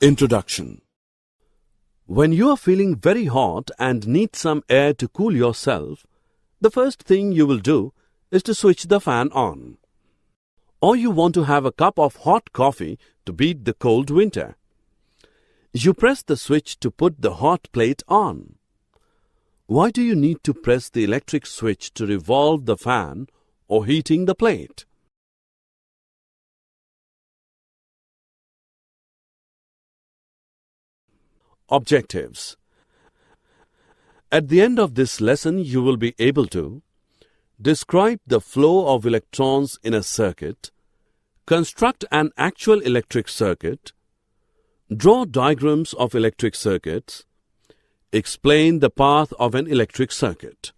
Introduction. When you are feeling very hot and need some air to cool yourself, the first thing you will do is to switch the fan on. Or you want to have a cup of hot coffee to beat the cold winter. You press the switch to put the hot plate on. Why do you need to press the electric switch to revolve the fan or heating the plate? Objectives. At the end of this lesson, you will be able to describe the flow of electrons in a circuit, construct an actual electric circuit, draw diagrams of electric circuits, explain the path of an electric circuit.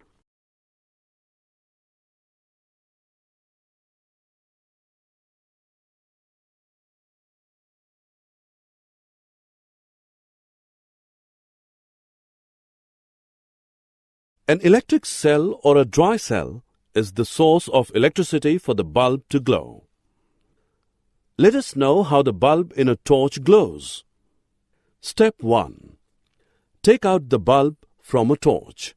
An electric cell or a dry cell is the source of electricity for the bulb to glow. Let us know how the bulb in a torch glows. Step 1. Take out the bulb from a torch.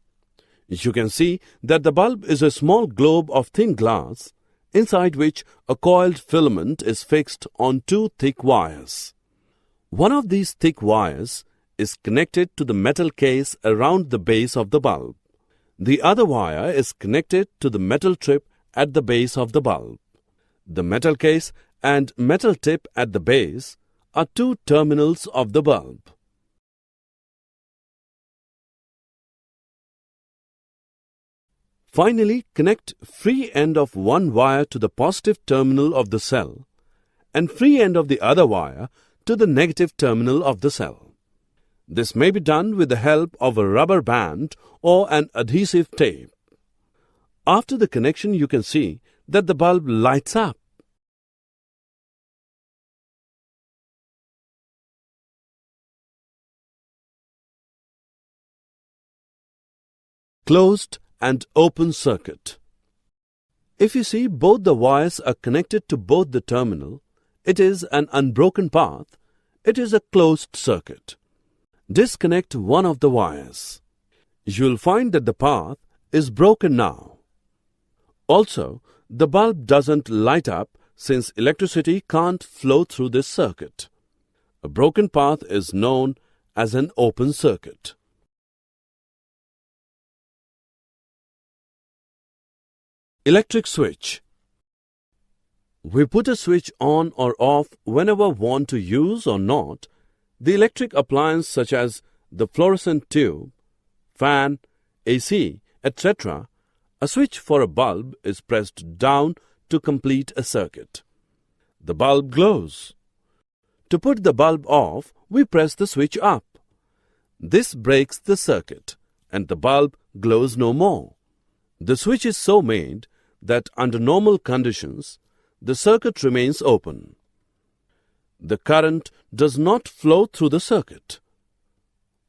You can see that the bulb is a small globe of thin glass, inside which a coiled filament is fixed on two thick wires. One of these thick wires is connected to the metal case around the base of the bulb. The other wire is connected to the metal tip at the base of the bulb. The metal case and metal tip at the base are two terminals of the bulb. Finally, connect free end of one wire to the positive terminal of the cell and free end of the other wire to the negative terminal of the cell. This may be done with the help of a rubber band or an adhesive tape. After the connection, you can see that the bulb lights up. Closed and open circuit. If you see both the wires are connected to both the terminal, it is an unbroken path. It is a closed circuit. Disconnect one of the wires. You will find that the path is broken now. Also, the bulb doesn't light up since electricity can't flow through this circuit. A broken path is known as an open circuit. Electric switch. We put a switch on or off whenever want to use or not the electric appliance such as the fluorescent tube, fan, AC, etc. A switch for a bulb is pressed down to complete a circuit. The bulb glows. To put the bulb off, we press the switch up. This breaks the circuit and the bulb glows no more. The switch is so made that under normal conditions, the circuit remains open. The current does not flow through the circuit.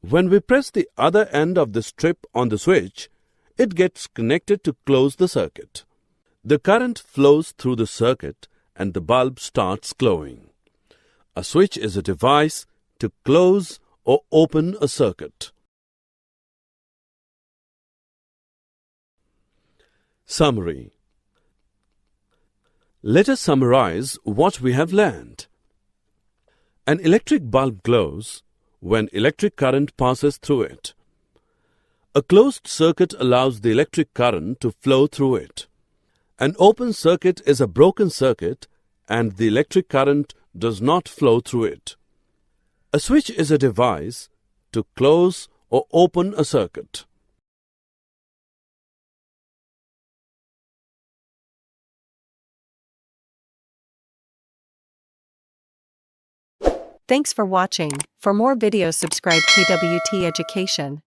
When we press the other end of the strip on the switch, it gets connected to close the circuit. The current flows through the circuit and the bulb starts glowing. A switch is a device to close or open a circuit. Summary. Let us summarize what we have learned. An electric bulb glows when electric current passes through it. A closed circuit allows the electric current to flow through it. An open circuit is a broken circuit and the electric current does not flow through it. A switch is a device to close or open a circuit. Thanks for watching. For more videos, subscribe KWT Education.